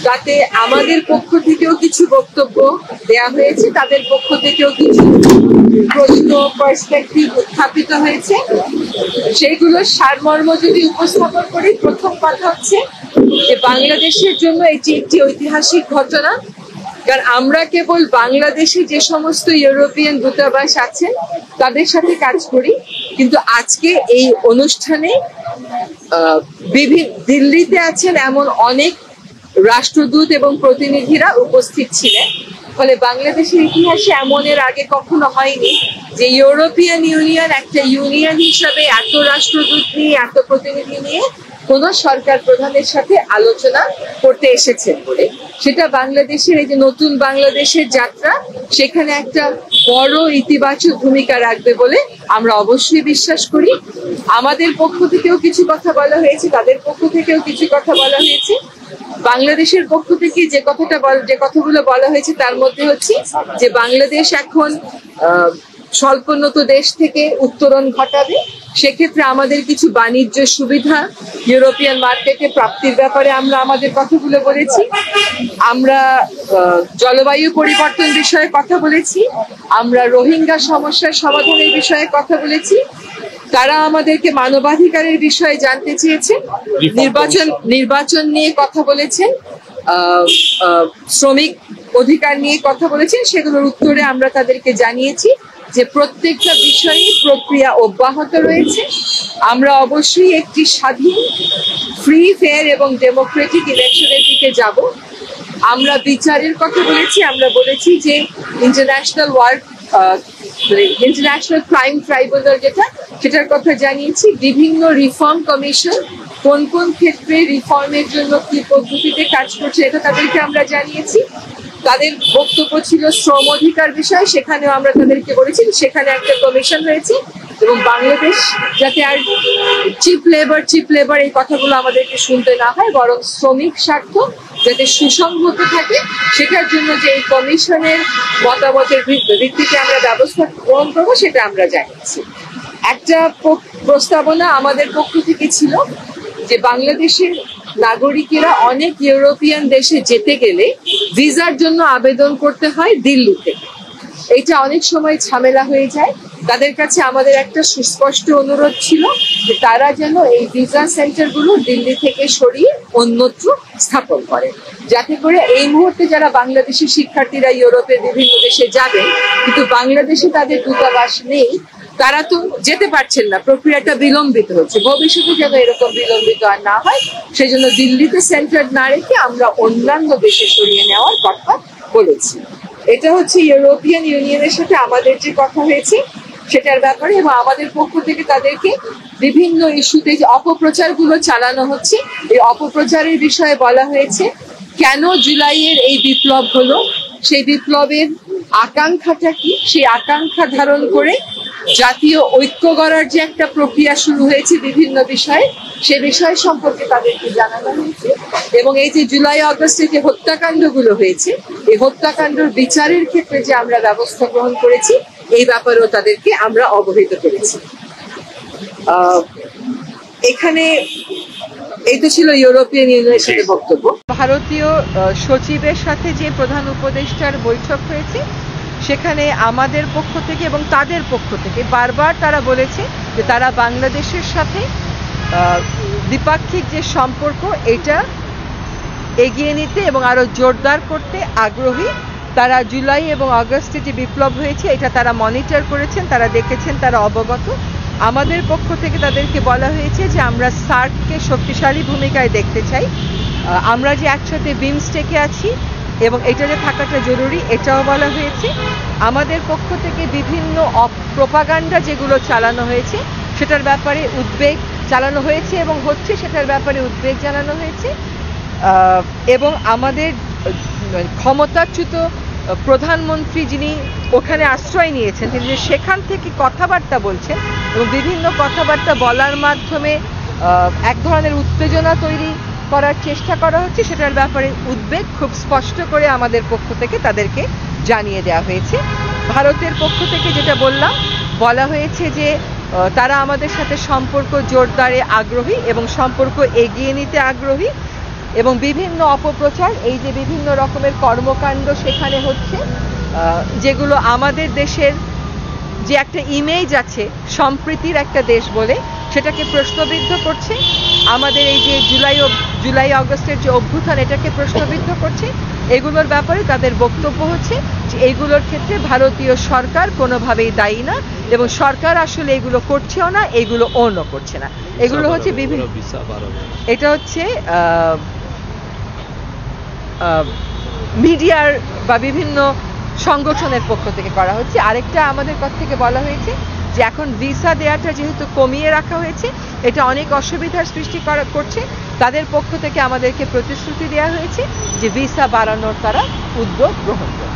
তাতে আমাদের পক্ষ থেকেও কিছু বক্তব্য দেয়া হয়েছে, তাদের পক্ষ থেকেও কিছু প্রশ্ন পার্সপেক্টিভ উত্থাপিত হয়েছে। সেইগুলোর সারমর্ম যদি উপস্থাপন করি, প্রথম কথা হচ্ছে যে বাংলাদেশের জন্য এটি একটি ঐতিহাসিক ঘটনা। কারণ আমরা কেবল বাংলাদেশে যে সমস্ত ইউরোপিয়ান দূতাবাস আছেন তাদের সাথে কাজ করি, কিন্তু আজকে এই অনুষ্ঠানে দিল্লিতে আছেন এমন অনেক রাষ্ট্রদূত এবং প্রতিনিধিরা উপস্থিত ছিলেন। ফলে বাংলাদেশের ইতিহাসে এমন এর আগে কখনো হয়নি যে ইউরোপিয়ান ইউনিয়ন একটা ইউনিয়ন হিসাবে এত রাষ্ট্রদূত নিয়ে, এত প্রতিনিধি নিয়ে কোন সরকার প্রধানের সাথে আলোচনা করতে এসেছেন বলে। সেটা বাংলাদেশের এই যে নতুন বাংলাদেশের যাত্রা, সেখানে একটা বড় ইতিবাচক ভূমিকা রাখবে বলে আমরা অবশ্যই বিশ্বাস করি। আমাদের পক্ষ থেকেও কিছু কথা বলা হয়েছে, তাদের পক্ষ থেকেও কিছু কথা বলা হয়েছে। বাংলাদেশের পক্ষ থেকে যে কথাগুলো বলা হয়েছে তার মধ্যে হচ্ছে যে বাংলাদেশ এখন স্বল্পোন্নত দেশ থেকে উত্তরণ ঘটাবে, সেক্ষেত্রে আমাদের কিছু বাণিজ্য সুবিধা ইউরোপিয়ান মার্কেটে প্রাপ্তির ব্যাপারে আমরা আমাদের কথাগুলো বলেছি। আমরা জলবায়ু পরিবর্তন বিষয়ে কথা বলেছি, আমরা রোহিঙ্গা সমস্যার সমাধানের বিষয়ে কথা বলেছি। তারা আমাদেরকে মানবাধিকারের বিষয়ে জানতে চেয়েছেন, নির্বাচন নিয়ে কথা বলেছেন, শ্রমিক অধিকার নিয়ে কথা বলেছেন। সেগুলোর উত্তরে আমরা তাদেরকে জানিয়েছি যে প্রত্যেকটা বিষয়ে প্রক্রিয়া অব্যাহত রয়েছে। আমরা অবশ্যই একটি স্বাধীন, ফ্রি, ফেয়ার এবং ডেমোক্রেটিক ইলেকশনের দিকে যাব। আমরা বিচারের কথা বলেছি, আমরা বলেছি যে ইন্টারন্যাশনাল ক্রাইম ট্রাইব্যুনাল সেটার কথা জানিয়েছি। বিভিন্ন রিফর্ম কমিশন কোন কোন ক্ষেত্রে রিফর্মের জন্য কি পদ্ধতিতে কাজ করছে এটা তাদেরকে আমরা জানিয়েছি। তাদের বক্তব্য ছিল শ্রম অধিকার বিষয়, সেখানেও আমরা তাদেরকে বলেছি সেখানে একটা কমিশন হয়েছে এবং বাংলাদেশ যাতে আর চিপ লেবার এই কথাগুলো আমাদেরকে শুনতে না হয়, বরং শ্রমিক স্বার্থ যাতে সুসংহত থাকে, সেটার জন্য যে এই কমিশনের মতামতের ভিত্তিতে আমরা ব্যবস্থা গ্রহণ করবো সেটা আমরা জানিয়েছি। একটা প্রস্তাবনা আমাদের পক্ষ থেকে ছিল যে বাংলাদেশের নাগরিকেরা অনেক ইউরোপিয়ান দেশে যেতে গেলে ভিসার জন্য আবেদন করতে হয় দিল্লি থেকে। এটা অনেক সময় ঝামেলা হয়ে যায়। তাদের কাছে আমাদের একটা সুস্পষ্ট অনুরোধ ছিল যে তারা যেন এই ভিসা সেন্টারগুলো দিল্লি থেকে সরিয়ে অন্যত্র স্থাপন করে, যাতে করে এই মুহূর্তে যারা বাংলাদেশি শিক্ষার্থীরা ইউরোপের বিভিন্ন দেশে যাবেন কিন্তু বাংলাদেশে তাদের দূতাবাস নেই, তারা তো যেতে পারছেন না, প্রক্রিয়াটা বিলম্বিত হচ্ছে। ভবিষ্যতে যেন এরকম বিলম্বিত আর না হয়, সেই জন্য দিল্লিতে সেন্টার না রেখে আমরা অন্যান্য দেশে সরিয়ে নেওয়ার কথা বলেছি। এটা হচ্ছে ইউরোপিয়ান ইউনিয়নের সাথে আমাদের যে কথা হয়েছে সেটার ব্যাপারে। এবং আমাদের পক্ষ থেকে তাদেরকে বিভিন্ন ইস্যুতে যে অপপ্রচারগুলো চালানো হচ্ছে, এই অপপ্রচারের বিষয়ে বলা হয়েছে কেন জুলাইয়ের এই বিপ্লব হলো, সেই বিপ্লবের আকাঙ্ক্ষাটা কি, সেই আকাঙ্ক্ষা ধারণ করে জাতীয় ঐক্য গড়ার যে একটা প্রক্রিয়া শুরু হয়েছে বিভিন্ন বিষয়ে, সে বিষয় সম্পর্কে তাদেরকে জানানো হয়েছে। এবং এই যে জুলাই আগস্টে যে হত্যাকাণ্ডগুলো হয়েছে, এই হত্যাকাণ্ডের বিচারের ক্ষেত্রে যে আমরা ব্যবস্থা গ্রহণ করেছি এই ব্যাপারেও তাদেরকে আমরা অবহিত করেছি। এখানে এই তো ছিল ইউরোপিয়ান ইউনিয়নের সাথে বক্তব্য। ভারতীয় সচিবের সাথে যে প্রধান উপদেষ্টার বৈঠক হয়েছে সেখানে আমাদের পক্ষ থেকে এবং তাদের পক্ষ থেকে বারবার তারা বলেছে যে তারা বাংলাদেশের সাথে দ্বিপাক্ষিক যে সম্পর্ক এটা এগিয়ে নিতে এবং আরো জোরদার করতে আগ্রহী। তারা জুলাই এবং আগস্টে যে বিপ্লব হয়েছে এটা তারা মনিটর করেছেন, তারা দেখেছেন, তারা অবগত। আমাদের পক্ষ থেকে তাদেরকে বলা হয়েছে যে আমরা সার্ককে শক্তিশালী ভূমিকায় দেখতে চাই। আমরা যে একসাথে বিমস্টেকে আছি এবং এটা যে থাকাটা জরুরি এটাও বলা হয়েছে। আমাদের পক্ষ থেকে বিভিন্ন প্রোপাগান্ডা যেগুলো চালানো হয়েছে সেটার ব্যাপারে উদ্বেগ চালানো হয়েছে এবং হচ্ছে, সেটার ব্যাপারে উদ্বেগ জানানো হয়েছে। এবং আমাদের ক্ষমতাচ্যুত প্রধানমন্ত্রী যিনি ওখানে আশ্রয় নিয়েছেন, তিনি যে সেখান থেকে কথাবার্তা বলছেন এবং বিভিন্ন কথাবার্তা বলার মাধ্যমে এক ধরনের উত্তেজনা তৈরি করার চেষ্টা করা হচ্ছে, সেটার ব্যাপারে উদ্বেগ খুব স্পষ্ট করে আমাদের পক্ষ থেকে তাদেরকে জানিয়ে দেওয়া হয়েছে। ভারতের পক্ষ থেকে যেটা বলা হয়েছে যে তারা আমাদের সাথে সম্পর্ক জোরদারে আগ্রহী এবং সম্পর্ক এগিয়ে নিতে আগ্রহী এবং বিভিন্ন অপপ্রচার, এই যে বিভিন্ন রকমের কর্মকাণ্ড সেখানে হচ্ছে, যেগুলো আমাদের দেশের যে একটা ইমেজ আছে সম্প্রীতির একটা দেশ বলে সেটাকে প্রশ্নবিদ্ধ করছে। আমাদের এই যে জুলাই আগস্টের যে অভ্যুত্থান এটাকে প্রশ্নবিদ্ধ করছে। এগুলোর ব্যাপারে তাদের বক্তব্য হচ্ছে যে এইগুলোর ক্ষেত্রে ভারতীয় সরকার কোনোভাবেই দায়ী না, এবং সরকার আসলে এগুলো করছেও না, এগুলো অন্য করছে না। এগুলো হচ্ছে বিভিন্ন, এটা হচ্ছে মিডিয়ার বা বিভিন্ন সংগঠনের পক্ষ থেকে করা হচ্ছে। আরেকটা আমাদের কাছ থেকে বলা হয়েছে যে এখন ভিসা দেওয়াটা যেহেতু কমিয়ে রাখা হয়েছে, এটা অনেক অসুবিধার সৃষ্টি করছে। তাদের পক্ষ থেকে আমাদেরকে প্রতিশ্রুতি দেওয়া হয়েছে যে ভিসা বাড়ানোর তারা উদ্যোগ গ্রহণ করবে।